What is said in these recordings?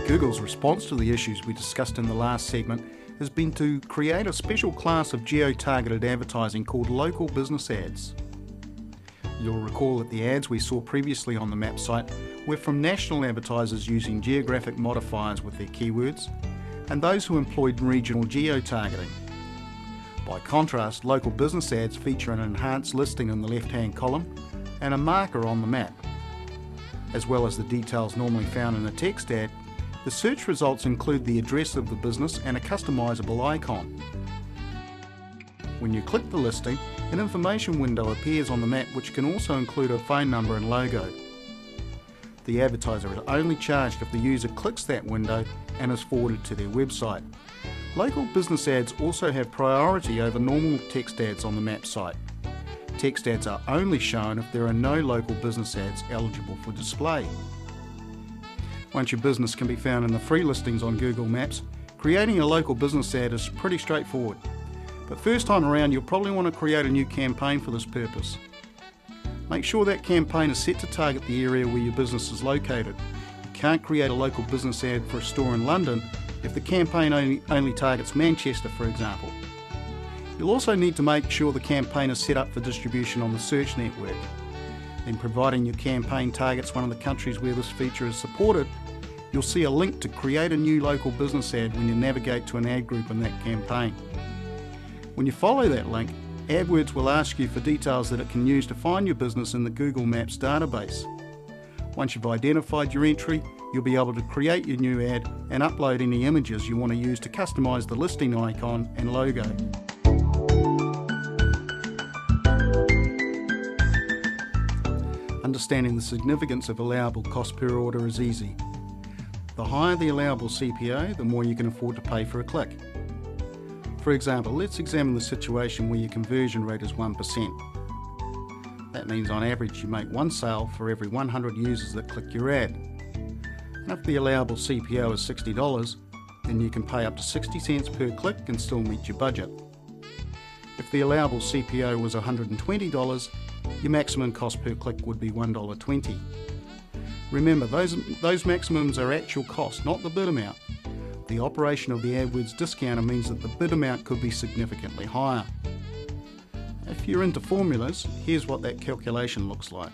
Google's response to the issues we discussed in the last segment has been to create a special class of geo-targeted advertising called local business ads. You'll recall that the ads we saw previously on the map site were from national advertisers using geographic modifiers with their keywords, and those who employed regional geo-targeting. By contrast, local business ads feature an enhanced listing in the left-hand column and a marker on the map. As well as the details normally found in a text ad, the search results include the address of the business and a customizable icon. When you click the listing, an information window appears on the map which can also include a phone number and logo. The advertiser is only charged if the user clicks that window and is forwarded to their website. Local business ads also have priority over normal text ads on the map site. Text ads are only shown if there are no local business ads eligible for display. Once your business can be found in the free listings on Google Maps, creating a local business ad is pretty straightforward. But first time around, you'll probably want to create a new campaign for this purpose. Make sure that campaign is set to target the area where your business is located. You can't create a local business ad for a store in London if the campaign only targets Manchester, for example. You'll also need to make sure the campaign is set up for distribution on the search network. Then, providing your campaign targets one of the countries where this feature is supported, you'll see a link to create a new local business ad when you navigate to an ad group in that campaign. When you follow that link, Adwords will ask you for details that it can use to find your business in the Google Maps database. Once you've identified your entry, you'll be able to create your new ad and upload any images you want to use to customize the listing icon and logo. Understanding the significance of allowable cost per order is easy. The higher the allowable CPO, the more you can afford to pay for a click. For example, let's examine the situation where your conversion rate is 1%. That means on average you make one sale for every 100 users that click your ad. And if the allowable CPO is $60, then you can pay up to 60 cents per click and still meet your budget. If the allowable CPO was $120, your maximum cost per click would be $1.20. Remember, those maximums are actual cost, not the bid amount. The operation of the AdWords discounter means that the bid amount could be significantly higher. If you're into formulas, here's what that calculation looks like.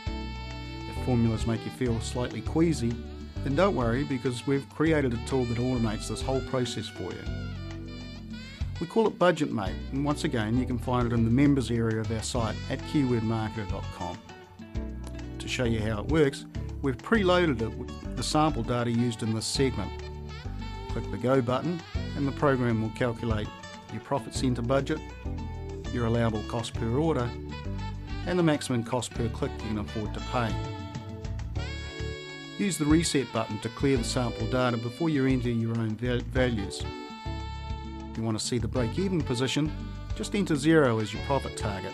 If formulas make you feel slightly queasy, then don't worry, because we've created a tool that automates this whole process for you. We call it Budget Mate, and once again you can find it in the members area of our site at keywordmarketer.com. To show you how it works, we've preloaded it with the sample data used in this segment. Click the Go button and the program will calculate your profit centre budget, your allowable cost per order, and the maximum cost per click you can afford to pay. Use the Reset button to clear the sample data before you enter your own values. If you want to see the break-even position, just enter 0 as your profit target.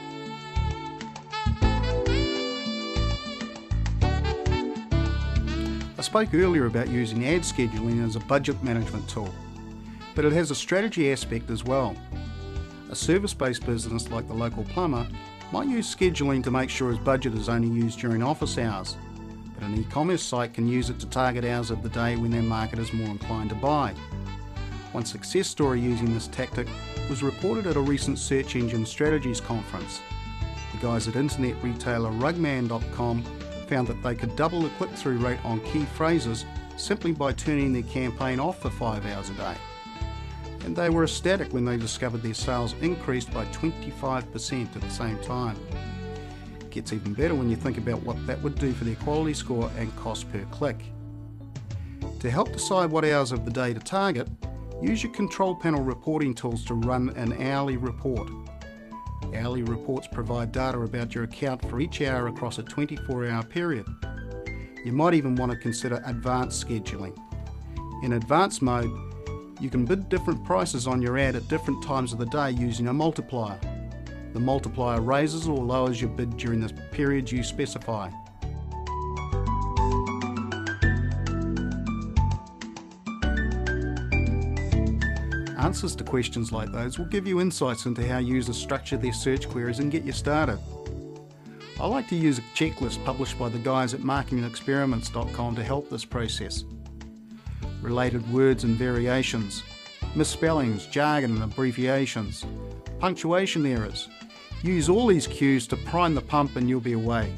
I spoke earlier about using ad scheduling as a budget management tool, but it has a strategy aspect as well. A service-based business like the local plumber might use scheduling to make sure his budget is only used during office hours, but an e-commerce site can use it to target hours of the day when their market is more inclined to buy. One success story using this tactic was reported at a recent Search Engine Strategies conference. The guys at internet retailer Rugman.com found that they could double the click-through rate on key phrases simply by turning their campaign off for 5 hours a day. And they were ecstatic when they discovered their sales increased by 25% at the same time. It gets even better when you think about what that would do for their quality score and cost per click. To help decide what hours of the day to target, use your control panel reporting tools to run an hourly report. Hourly reports provide data about your account for each hour across a 24-hour period. You might even want to consider advanced scheduling. In advanced mode, you can bid different prices on your ad at different times of the day using a multiplier. The multiplier raises or lowers your bid during the periods you specify. Answers to questions like those will give you insights into how users structure their search queries and get you started. I like to use a checklist published by the guys at marketingexperiments.com to help this process. Related words and variations, misspellings, jargon and abbreviations, punctuation errors. Use all these cues to prime the pump and you'll be away.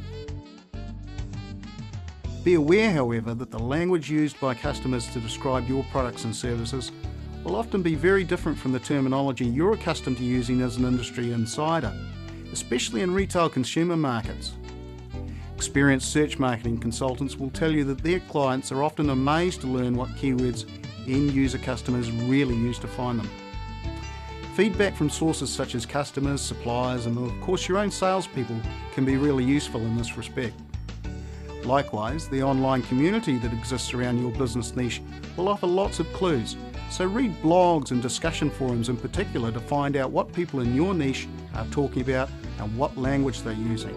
Be aware, however, that the language used by customers to describe your products and services will often be very different from the terminology you're accustomed to using as an industry insider, especially in retail consumer markets. Experienced search marketing consultants will tell you that their clients are often amazed to learn what keywords end user customers really use to find them. Feedback from sources such as customers, suppliers, and of course your own salespeople can be really useful in this respect. Likewise, the online community that exists around your business niche will offer lots of clues, so read blogs and discussion forums in particular to find out what people in your niche are talking about and what language they're using.